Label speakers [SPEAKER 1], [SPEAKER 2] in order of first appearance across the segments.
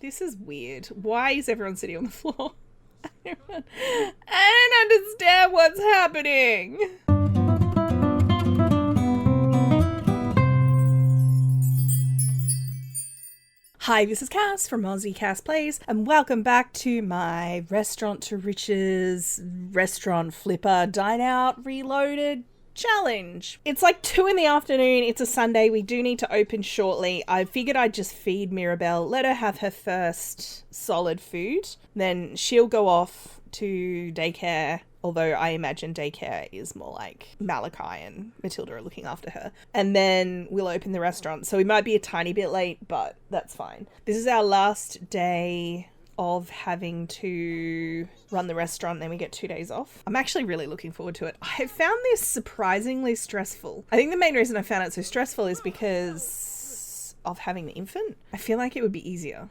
[SPEAKER 1] This is weird. Why is everyone sitting on the floor? I don't understand what's happening. Hi, this is Cass from Aussie Cass Plays, and welcome back to my Restaurant to Riches Restaurant Flipper Dine Out Reloaded challenge. It's like 2 in the afternoon. It's a Sunday. We do need to open shortly. I figured I'd just feed Mirabelle, let her have her first solid food. Then she'll go off to daycare, although I imagine daycare is more like Malachi and Matilda are looking after her. And then we'll open the restaurant. So we might be a tiny bit late, but that's fine. This is our last day of having to run the restaurant, then we get 2 days off. I'm actually really looking forward to it. I found this surprisingly stressful. I think the main reason I found it so stressful is because of having the infant. I feel like it would be easier.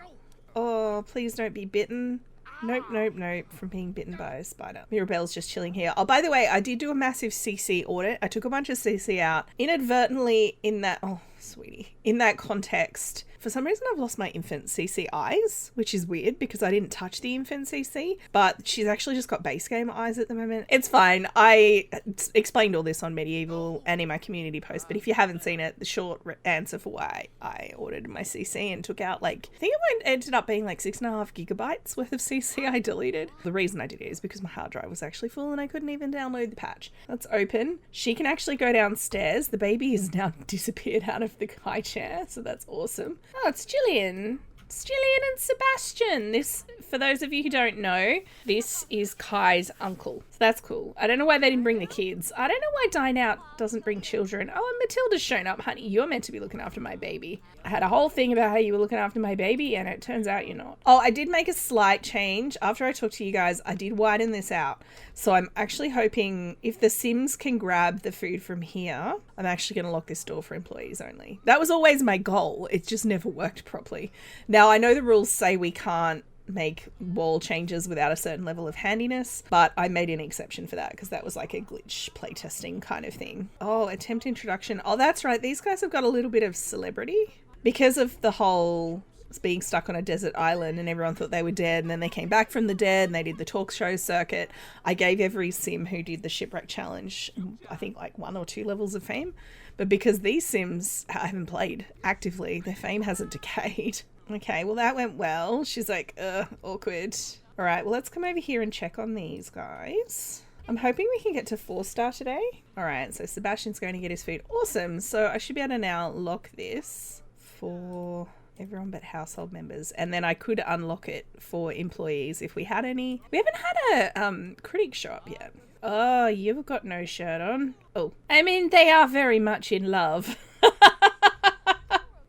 [SPEAKER 1] Oh, please don't be bitten. Nope, nope, nope, from being bitten by a spider. Mirabelle's just chilling here. Oh, by the way, I did do a massive CC audit. I took a bunch of CC out inadvertently in that, oh, sweetie, in that context. For some reason, I've lost my infant CC eyes, which is weird because I didn't touch the infant CC, but she's actually just got base game eyes at the moment. It's fine. I explained all this on Medieval and in my community post, but if you haven't seen it, the short answer for why I ordered my CC and took out like, I think it ended up being like 6.5 gigabytes worth of CC I deleted. The reason I did it is because my hard drive was actually full and I couldn't even download the patch. Let's open. She can actually go downstairs. The baby has now disappeared out of the high chair, so that's awesome. Oh, it's Jillian. It's Jillian and Sebastian. This, for those of you who don't know, this is Kai's uncle. So that's cool. I don't know why they didn't bring the kids. I don't know why Dine Out doesn't bring children. Oh, and Matilda's shown up. Honey, you're meant to be looking after my baby. I had a whole thing about how you were looking after my baby, and it turns out you're not. Oh, I did make a slight change. After I talked to you guys, I did widen this out. So I'm actually hoping if the Sims can grab the food from here, I'm actually going to lock this door for employees only. That was always my goal. It just never worked properly. Now, I know the rules say we can't make wall changes without a certain level of handiness, but I made an exception for that because that was like a glitch playtesting kind of thing. Oh, attempt introduction. Oh, that's right. These guys have got a little bit of celebrity because of the whole being stuck on a desert island and everyone thought they were dead, and then they came back from the dead and they did the talk show circuit. I gave every sim who did the shipwreck challenge, I think like 1 or 2 levels of fame, but because these sims haven't played actively, their fame hasn't decayed. Okay, well that went well. She's like, awkward. All right, well let's come over here and check on these guys. I'm hoping we can get to 4-star today. All right, so Sebastian's going to get his food. Awesome. So I should be able to now lock this for everyone but household members, and then I could unlock it for employees if we had any. We haven't had a critic show up yet. Oh, you've got no shirt on. Oh, I mean, they are very much in love.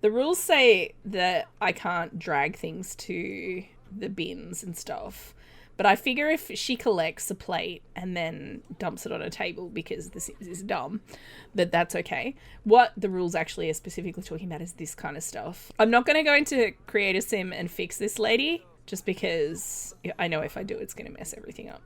[SPEAKER 1] The rules say that I can't drag things to the bins and stuff, but I figure if she collects a plate and then dumps it on a table because this is dumb, that's okay. What the rules actually are specifically talking about is this kind of stuff. I'm not going to go into Create a Sim and fix this lady, just because I know if I do, it's going to mess everything up.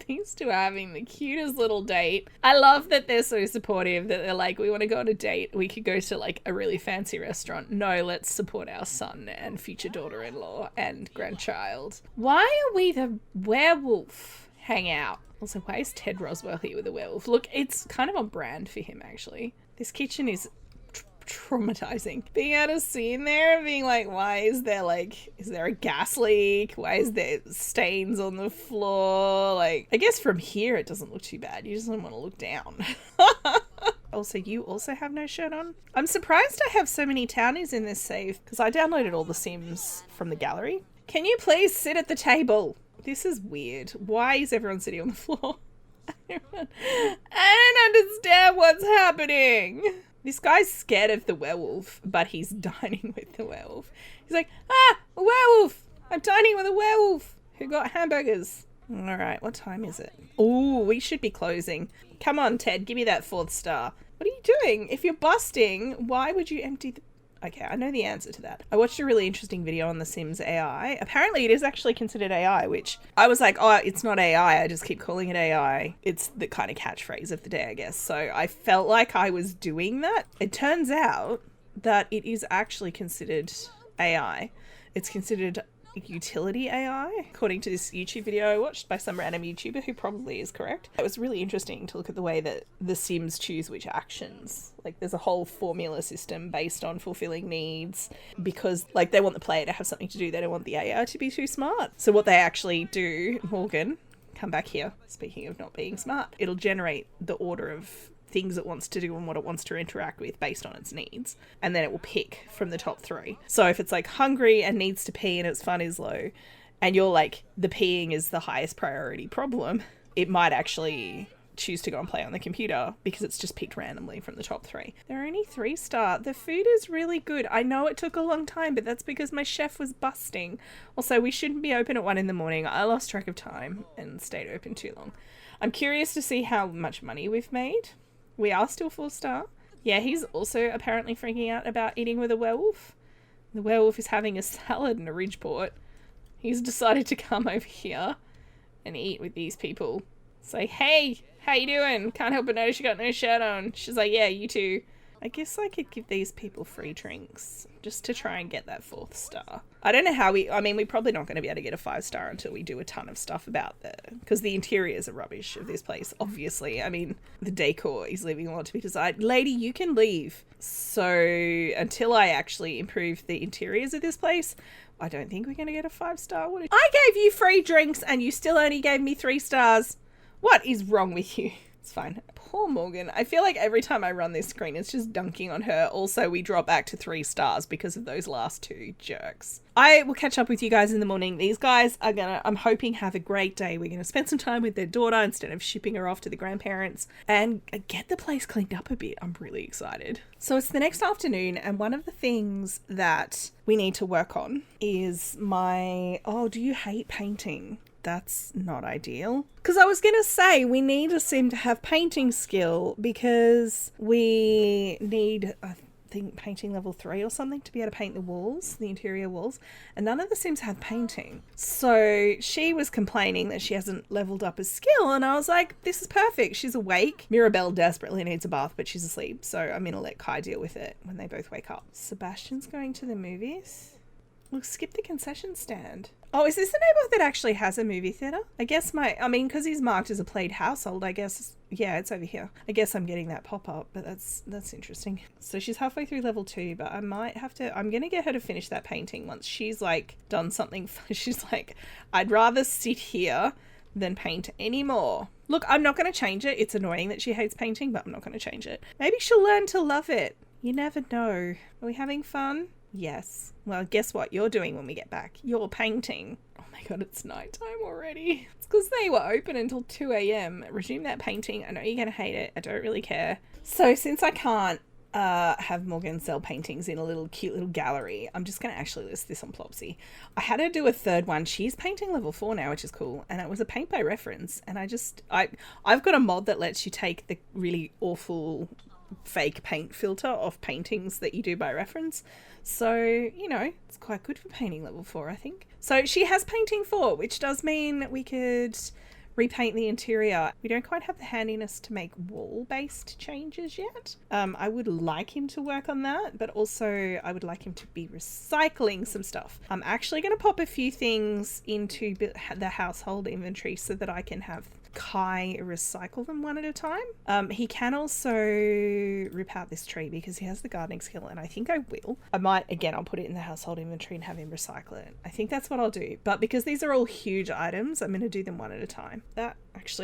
[SPEAKER 1] These two are having the cutest little date. I love that they're so supportive, that they're like, we want to go on a date. We could go to like a really fancy restaurant. No, let's support our son and future daughter-in-law and grandchild. Why are we the werewolf hangout? Also, why is Ted Roswell here with a werewolf? Look, it's kind of on brand for him, actually. This kitchen is traumatizing. Being able to see in there and being like, why is there a gas leak? Why is there stains on the floor? Like, I guess from here it doesn't look too bad. You just don't want to look down. Also, you also have no shirt on? I'm surprised I have so many townies in this save because I downloaded all the Sims from the gallery. Can you please sit at the table? This is weird. Why is everyone sitting on the floor? I don't understand what's happening. This guy's scared of the werewolf, but he's dining with the werewolf. He's like, a werewolf! I'm dining with a werewolf who got hamburgers. All right, what time is it? Oh, we should be closing. Come on, Ted, give me that 4th star. What are you doing? If you're busting, why would you empty the... Okay, I know the answer to that. I watched a really interesting video on The Sims AI. Apparently it is actually considered AI, which I was like, oh, it's not AI. I just keep calling it AI. It's the kind of catchphrase of the day, I guess. So I felt like I was doing that. It turns out that it is actually considered AI. It's considered utility AI, according to this YouTube video I watched by some random YouTuber who probably is correct. It was really interesting to look at the way that the Sims choose which actions. Like, there's a whole formula system based on fulfilling needs because, like, they want the player to have something to do. They don't want the AI to be too smart. So what they actually do, Morgan, come back here, speaking of not being smart, it'll generate the order of things it wants to do and what it wants to interact with based on its needs, and then it will pick from the top 3. So if it's like hungry and needs to pee and its fun is low, and you're like, the peeing is the highest priority problem, it might actually choose to go and play on the computer because it's just picked randomly from the top 3. They're only 3-star. The food is really good. I know it took a long time, but that's because my chef was busting. Also, we shouldn't be open at 1 a.m. I lost track of time and stayed open too long. I'm curious to see how much money we've made. We are still 4-star. Yeah, he's also apparently freaking out about eating with a werewolf. The werewolf is having a salad in a Ridgeport. He's decided to come over here and eat with these people. Say, hey, how you doing? Can't help but notice you got no shirt on. She's like, yeah, you too. I guess I could give these people free drinks just to try and get that 4th star. I don't know how we're probably not going to be able to get a 5-star until we do a ton of stuff about because the interiors are rubbish of this place, obviously. I mean, the decor is leaving a lot to be desired. Lady, you can leave. So until I actually improve the interiors of this place, I don't think we're going to get a 5-star. I gave you free drinks and you still only gave me 3 stars. What is wrong with you? It's fine. Poor Morgan. I feel like every time I run this screen, it's just dunking on her. Also, we drop back to 3 stars because of those last 2 jerks. I will catch up with you guys in the morning. These guys are I'm hoping, have a great day. We're going to spend some time with their daughter instead of shipping her off to the grandparents and get the place cleaned up a bit. I'm really excited. So it's the next afternoon, and one of the things that we need to work on is do you hate painting? That's not ideal. Because I was going to say, we need a sim to have painting skill because we need, I think, painting level 3 or something to be able to paint the walls, the interior walls. And none of the sims have painting. So she was complaining that she hasn't leveled up a skill. And I was like, this is perfect. She's awake. Mirabelle desperately needs a bath, but she's asleep. So I'm going to let Kai deal with it when they both wake up. Sebastian's going to the movies. Look, skip the concession stand. Oh, is this the neighborhood that actually has a movie theater? I guess because he's marked as a played household, I guess, yeah, it's over here. I guess I'm getting that pop-up, but that's interesting. So she's halfway through level 2, but I'm going to get her to finish that painting once she's, like, done something. She's like, I'd rather sit here than paint anymore. Look, I'm not going to change it. It's annoying that she hates painting, but I'm not going to change it. Maybe she'll learn to love it. You never know. Are we having fun? Yes. Well, guess what you're doing when we get back? You're painting. Oh my god, it's nighttime already. It's because they were open until 2 a.m. Resume that painting. I know you're going to hate it. I don't really care. So since I can't have Morgan sell paintings in a cute little gallery, I'm just going to actually list this on Plopsy. I had her do a 3rd one. She's painting level 4 now, which is cool. And it was a paint by reference. And I've got a mod that lets you take the really awful fake paint filter off paintings that you do by reference. So, it's quite good for painting level 4, I think. So she has painting 4, which does mean we could repaint the interior. We don't quite have the handiness to make wall-based changes yet. I would like him to work on that, but also I would like him to be recycling some stuff. I'm actually going to pop a few things into the household inventory so that I can have Kai recycle them one at a time. He can also rip out this tree because he has the gardening skill, and I think I will. I'll put it in the household inventory and have him recycle it. I think that's what I'll do. But because these are all huge items, I'm going to do them one at a time. I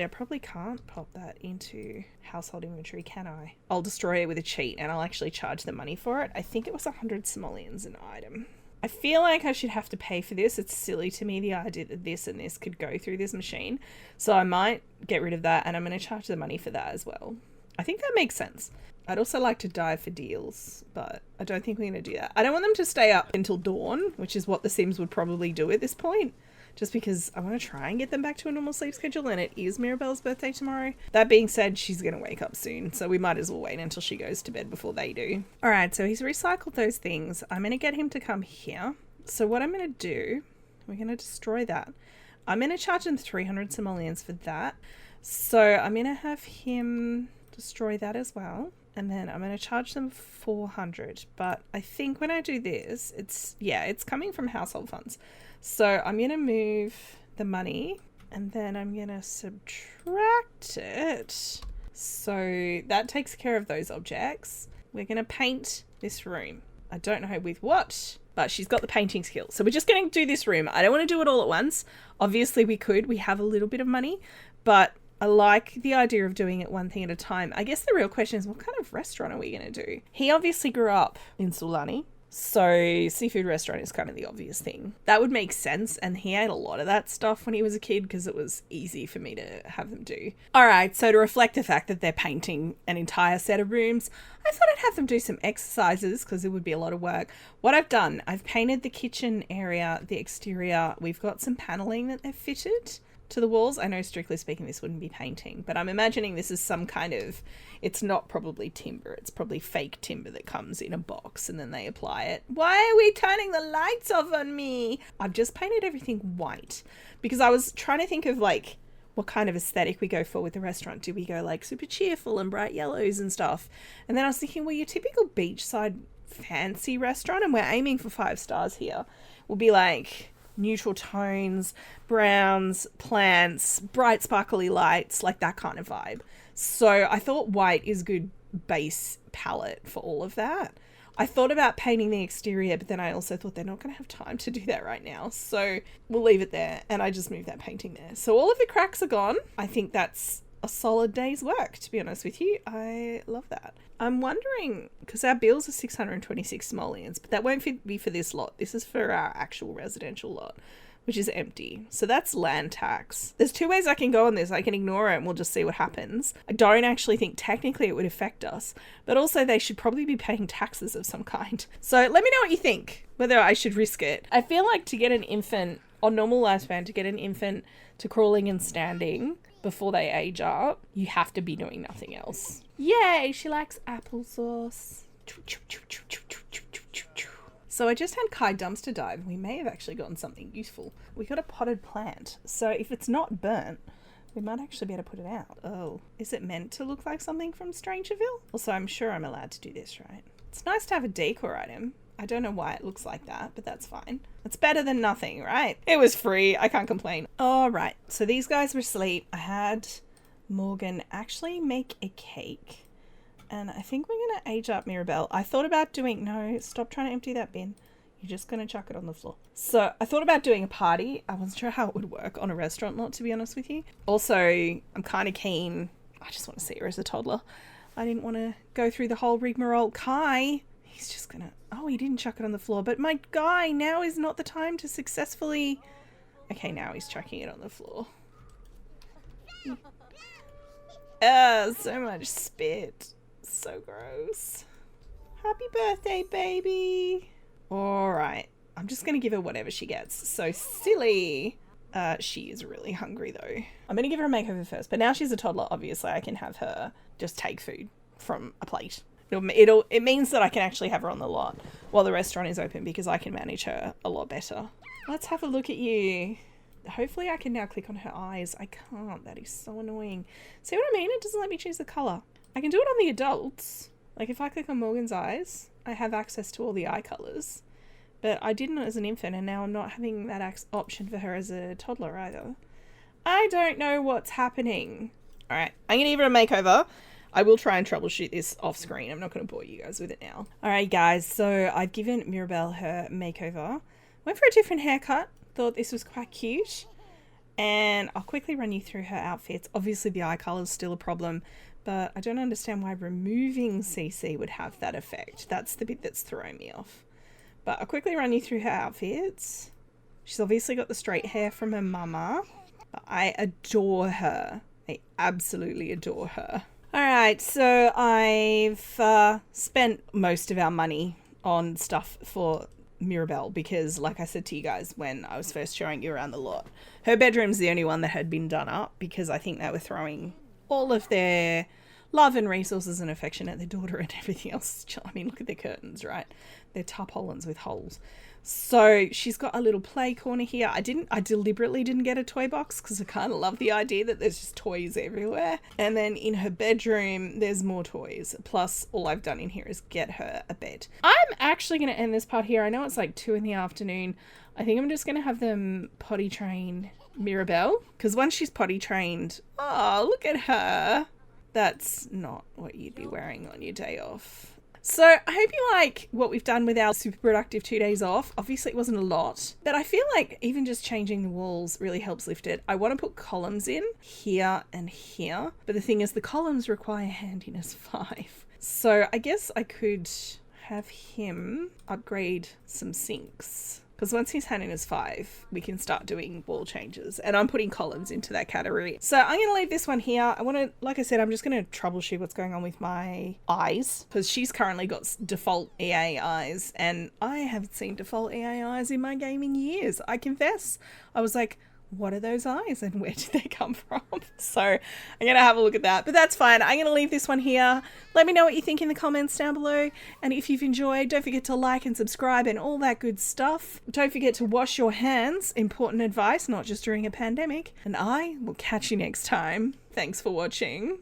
[SPEAKER 1] probably can't pop that into household inventory, can I? I'll destroy it with a cheat and I'll actually charge the money for it. I think it was 100 simoleons an item. I feel like I should have to pay for this. It's silly to me, the idea that this and this could go through this machine. So I might get rid of that, and I'm going to charge the money for that as well. I think that makes sense. I'd also like to dive for deals, but I don't think we're going to do that. I don't want them to stay up until dawn, which is what the Sims would probably do at this point, just because I want to try and get them back to a normal sleep schedule, and it is Mirabelle's birthday tomorrow. That being said, she's going to wake up soon, so we might as well wait until she goes to bed before they do. All right, so he's recycled those things. I'm going to get him to come here. So what I'm going to do, we're going to destroy that. I'm going to charge him 300 simoleons for that. So I'm going to have him destroy that as well. And then I'm going to charge them 400. But I think when I do this, it's coming from household funds. So I'm going to move the money and then I'm going to subtract it. So that takes care of those objects. We're going to paint this room. I don't know with what, but she's got the painting skill. So we're just going to do this room. I don't want to do it all at once. Obviously we could. We have a little bit of money, but I like the idea of doing it one thing at a time. I guess the real question is, what kind of restaurant are we going to do? He obviously grew up in Sulani, so seafood restaurant is kind of the obvious thing. That would make sense, and he ate a lot of that stuff when he was a kid because it was easy for me to have them do. All right, so to reflect the fact that they're painting an entire set of rooms, I thought I'd have them do some exercises because it would be a lot of work. What I've done, I've painted the kitchen area, the exterior. We've got some paneling that they've fitted to the walls. I know strictly speaking this wouldn't be painting, but I'm imagining this is some kind of, it's not probably timber, it's probably fake timber that comes in a box and then they apply it. Why are we turning the lights off on me? I've just painted everything white because I was trying to think of like what kind of aesthetic we go for with the restaurant. Do we go like super cheerful and bright yellows and stuff? And then I was thinking, well, your typical beachside fancy restaurant, and we're aiming for 5 stars here, will be like neutral tones, browns, plants, bright sparkly lights, like that kind of vibe. So I thought white is good base palette for all of that. I thought about painting the exterior, but then I also thought they're not going to have time to do that right now. So we'll leave it there, and I just moved that painting there. So all of the cracks are gone. I think that's a solid day's work, to be honest with you. I love that. I'm wondering, because our bills are 626 simoleons, but that won't be for this lot. This is for our actual residential lot, which is empty. So that's land tax. There's 2 ways I can go on this. I can ignore it and we'll just see what happens. I don't actually think technically it would affect us, but also they should probably be paying taxes of some kind. So let me know what you think, whether I should risk it. I feel like to get an infant on normal lifespan, to get an infant to crawling and standing before they age up, you have to be doing nothing else. Yay, she likes applesauce. So I just had Kai dumpster dive. We may have actually gotten something useful. We got a potted plant. So if it's not burnt, we might actually be able to put it out. Oh, is it meant to look like something from Strangerville? Also, I'm sure I'm allowed to do this, right? It's nice to have a decor item. I don't know why it looks like that, but that's fine. It's better than nothing, right? It was free. I can't complain. All right. So these guys were asleep. I had Morgan actually make a cake. And I think we're going to age up Mirabelle. I thought about doing... No, stop trying to empty that bin. You're just going to chuck it on the floor. So I thought about doing a party. I wasn't sure how it would work on a restaurant lot, to be honest with you. Also, I'm kind of keen. I just want to see her as a toddler. I didn't want to go through the whole rigmarole. Kai... He's just gonna... Oh, he didn't chuck it on the floor. But my guy, now is not the time to successfully... Okay, now he's chucking it on the floor. So much spit. So gross. Happy birthday, baby. Alright. I'm just gonna give her whatever she gets. So silly. She is really hungry, though. I'm gonna give her a makeover first. But now she's a toddler, obviously I can have her just take food from a plate. It means that I can actually have her on the lot while the restaurant is open because I can manage her a lot better. Let's have a look at you. Hopefully I can now click on her eyes. I can't. That is so annoying. See what I mean? It doesn't let me choose the colour. I can do it on the adults. Like if I click on Morgan's eyes, I have access to all the eye colours. But I didn't as an infant and now I'm not having that option for her as a toddler either. I don't know what's happening. Alright, I'm going to give her a makeover. I will try and troubleshoot this off screen. I'm not going to bore you guys with it now. Alright guys, so I've given Mirabelle her makeover. Went for a different haircut. Thought this was quite cute. And I'll quickly run you through her outfits. Obviously the eye colour is still a problem, but I don't understand why removing CC would have that effect. That's the bit that's throwing me off. But I'll quickly run you through her outfits. She's obviously got the straight hair from her mama. But I adore her. I absolutely adore her. Alright, so I've spent most of our money on stuff for Mirabelle because, like I said to you guys when I was first showing you around the lot, her bedroom's the only one that had been done up because I think they were throwing all of their love and resources and affection at their daughter and everything else. I mean, look at their curtains, right? They're tarpaulins with holes. So she's got a little play corner here. I deliberately didn't get a toy box because I kind of love the idea that there's just toys everywhere. And then in her bedroom, there's more toys. Plus, all I've done in here is get her a bed. I'm actually going to end this part here. I know it's like 2 in the afternoon. I think I'm just going to have them potty train Mirabelle, because once she's potty trained, oh, look at her. That's not what you'd be wearing on your day off. So I hope you like what we've done with our super productive 2 days off. Obviously it wasn't a lot, but I feel like even just changing the walls really helps lift it. I want to put columns in here and here, but the thing is the columns require handiness 5. So I guess I could have him upgrade some sinks. Because once he's handiness 5, we can start doing wall changes. And I'm putting columns into that category. So I'm going to leave this one here. I want to, like I said, I'm just going to troubleshoot what's going on with my eyes. Because she's currently got default EA eyes. And I haven't seen default EA eyes in my gaming years. I confess. I was like, what are those eyes and where did they come from? So I'm going to have a look at that. But that's fine. I'm going to leave this one here. Let me know what you think in the comments down below. And if you've enjoyed, don't forget to like and subscribe and all that good stuff. Don't forget to wash your hands. Important advice, not just during a pandemic. And I will catch you next time. Thanks for watching.